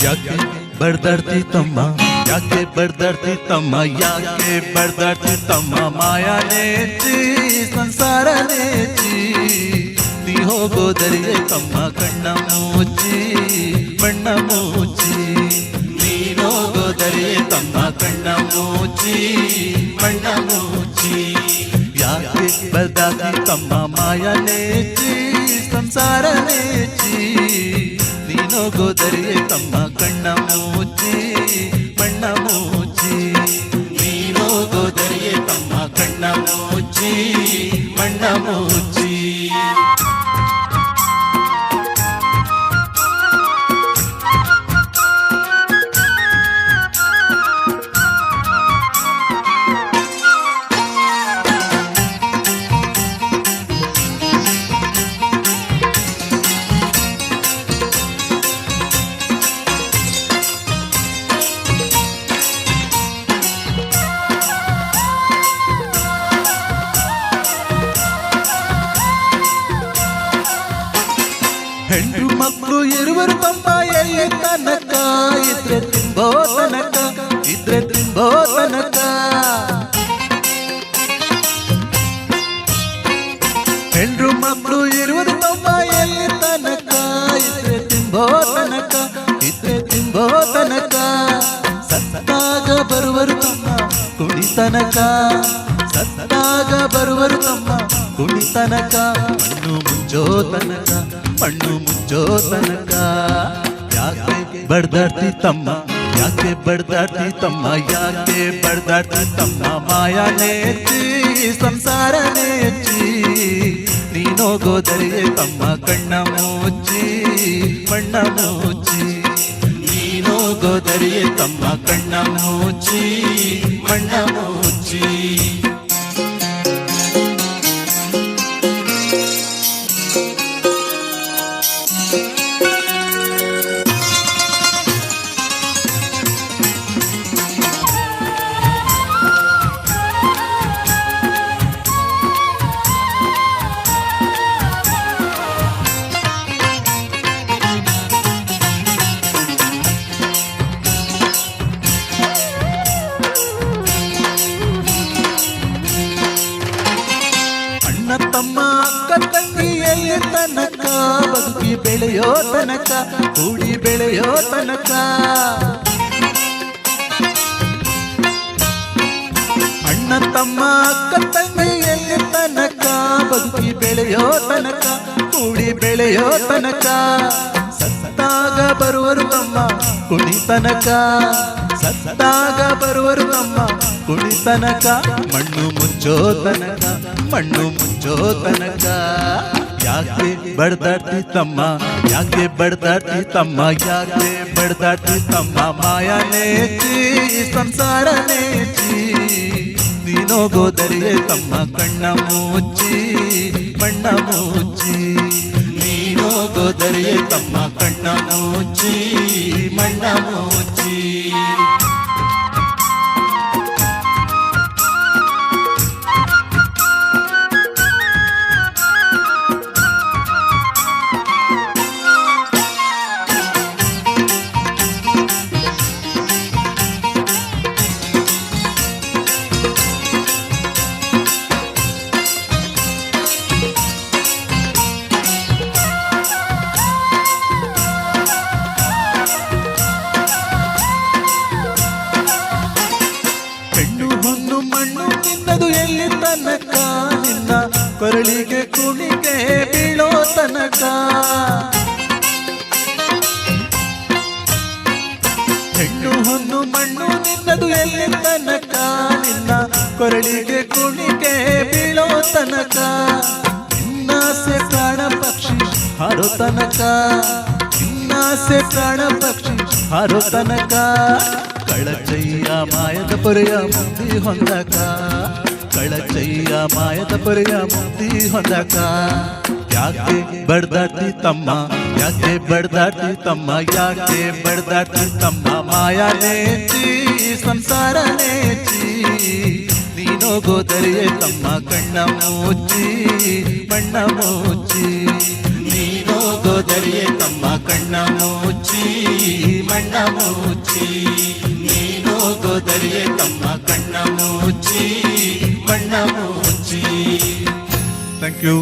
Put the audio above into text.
ಯಾಕೆ ಬಡ್ದಾಡ್ತಿ ತಮ್ಮ, ಯಾಕೆ ಬಡ್ದಾಡ್ತಿ ತಮ್ಮ, ಯಾಕೆ ಬಡ್ದಾಡ್ತಿ ತಮ್ಮ, ಮಾಯಾನೇಚಿ ಸಂಸಾರ ನೇಚಿ, ನೀ ಹೋಗೋದರಿಯೇ ತಮ್ಮ ಕಣ್ಣ ಮುಚ್ಚಿ ಬಣ್ಣ ಮುಚ್ಚಿ, ನೀನೋಗೋದರಿಯೇ ತಮ್ಮ ಕಣ್ಣ ಮುಚ್ಚಿ ಬಣ್ಣ ಮುಚ್ಚಿ, ಯಾಕೆ ಬಡ್ದಾಡ್ತಿ ತಮ್ಮ, ಮಾಯಾನೇಚಿ ಸಂಸಾರ ನೇಚಿ, ನೀನೋಗೋದರಿಯೇ ತಮ್ಮ ಕಣ್ಣ ಮುಚ್ಚಿ ಬಣ್ಣ ಮುಚ್ಚಿ, ನೀನೋಗೋದರಿಯೇ ತಮ್ಮ ಕಣ್ಣ ಮುಚ್ಚಿ ಬಣ್ಣ ಮುಚ್ಚಿ. ಹೆಣ್ಣು ಮಕ್ಕಳು ಇರುವರು ತಮ್ಮ ಎಲ್ಲಿ ತನಕ, ಇದ್ರೆ ತಿಂಬೋ ತನಕ, ಇದ್ರೆ ತಿಂಬೋ ತನಕ, ಹೆಣ್ಣು ಮಕ್ಕಳು ಇರುವುದು ತಮ್ಮ ಎಲ್ಲಿ ತನಕ, ಇದ್ರೆ ತಿಂಬೋ ತನಕ, ಇದ್ರೆ ತಿಂಬೋ ತನಕ, ಸತ್ತಾಗ ಬರುವರು ತಮ್ಮ ಕುಡಿತನಕ, ಸತ್ತಾಗ ಬರುವರು ತಮ್ಮ ಕುಡಿತನಕ, ಮಣ್ಣು ಮುಚ್ಚೋ ತನಕ, ಮಣ್ಣು ಮುಚ್ಚೋ ತನಕ, ಯಾಕೆ ಬಡ್ದಾಡ್ತಿ ತಮ್ಮ, ಯಾಕೆ ಬಡ್ದಾಡ್ತಿ ತಮ್ಮ, ಯಾಕೆ ಬಡ್ದಾಡ್ತಿ ತಮ್ಮ, ಮಾಯಾ ನೇಚಿ ಸಂಸಾರ ನೇಚಿ, ನೀನೋಗೋದರಿಯೇ ತಮ್ಮ ಕಣ್ಣ ಮುಚ್ಚಿ ಬಣ್ಣ ಮುಚ್ಚಿ, ನೀನೋಗೋದರಿಯೇ ತಮ್ಮ ಕಣ್ಣ ಮುಚ್ಚಿ ಬಣ್ಣ ಮುಚ್ಚಿ. ತಮ್ಮ ಅಕ್ಕ ತಂಗಿ ಎಲ್ಲಿ ತನಕ, ಬದುಕಿ ಬೆಳೆಯೋ ತನಕ, ಕೂಡಿ ಬೆಳೆಯೋ ತನಕ, ಅಣ್ಣ ತಮ್ಮ ಅಕ್ಕ ತಂಗಿ ಎಲ್ಲಿ ತನಕ, ಬದುಕಿ ಬೆಳೆಯೋ ತನಕ, ಕೂಡಿ ಬೆಳೆಯೋ ತನಕ, ಸತ್ತಾಗ ಬರುವರು ತಮ್ಮ ಕುಣಿತನಕ, ಸತ್ತಾಗ ಬರುವರು ತಮ್ಮ ಕುಣಿತನಕ, ಮಣ್ಣು ಮುಚ್ಚೋ ತನಕ, ಮಣ್ಣು ಮುಚ್ಚೋ ತನಕ, ಯಾಕೆ ಬಡ್ದಾಡ್ತಿ ತಮ್ಮ, ಯಾಕೆ ಬಡ್ದಾಡ್ತಿ ತಮ್ಮ, ಯಾಕೆ ಬಡ್ದಾಡ್ತಿ ತಮ್ಮ, ಮಾಯಾ ನೇಚಿ ಸಂಸಾರ ನೇಚಿ, ನೀನೋಗೋದರಿಯೇ ತಮ್ಮ ಕಣ್ಣ ಮುಚ್ಚಿ ಬಣ್ಣ ಮುಚ್ಚಿ, ನೀನೋಗೋದರಿಯೇ ತಮ್ಮ ಕಣ್ಣ ಮುಚ್ಚಿ ಬಣ್ಣ ಮುಚ್ಚಿ. ಮಣ್ಣು ತಿನ್ನದು ಎಲ್ಲಿ ತನಕ, ನಿನ್ನ ಕೊರಳಿಗೆ ಕುಣಿಗೆ ಬೀಳೋ ತನಕ, ಹೆಣ್ಣು ಹೊನ್ನು ಮಣ್ಣು ನಿನ್ನದು ಎಲ್ಲಿ ತನಕ, ನಿನ್ನ ಕೊರಳಿಗೆ ಕುಣಿಗೆ ಬೀಳೋ ತನಕ, ನಿನ್ನಾಸೆ ಪ್ರಾಣ ಪಕ್ಷಿ ಹಾರೋ ತನಕ, ನಿನ್ನ ಆಸೆ ಪ್ರಾಣ ಪಕ್ಷಿ ಹಾರೋ ತನಕ ಕಳಚಯ್ಯ ಮಾಯದ ಪೊರೆಯ ಮುಕ್ತಿ ಹೊಂದಕ ಕಳಚಯ್ಯ ಮಾಯದ ಪೊರೆಯ ಮುಕ್ತಿ ಹೊಂದಕ ಯಾಕೆ ಬಡ್ದಾಡ್ತಿ ತಮ್ಮ ಯಾಕೆ ಬಡ್ದಾಡ್ತಿ ತಮ್ಮ ಯಾಕೆ ಬಡ್ದಾಡ್ತಿ ತಮ್ಮ ಮಾಯಾ ನೇಚಿ ಸಂಸಾರ ನೇಚಿ ನೀನೋಗೋದರಿಯೇ ತಮ್ಮ ಕಣ್ಣ ಮುಚ್ಚಿ ಮಣ್ಣ ಮುಚ್ಚಿ ನೀನೋಗೋದರಿಯೇ ತಮ್ಮ ಕಣ್ಣ ಮುಚ್ಚಿ ಮಣ್ಣ ಮುಚ್ಚಿ ನೀನೋಗೋದರಿಯೇ ತಮ್ಮ ಕಣ್ಣ ಮುಚ್ಚಿ ಮಣ್ಣ ಮುಚ್ಚಿ ಥ್ಯಾಂಕ್ ಯು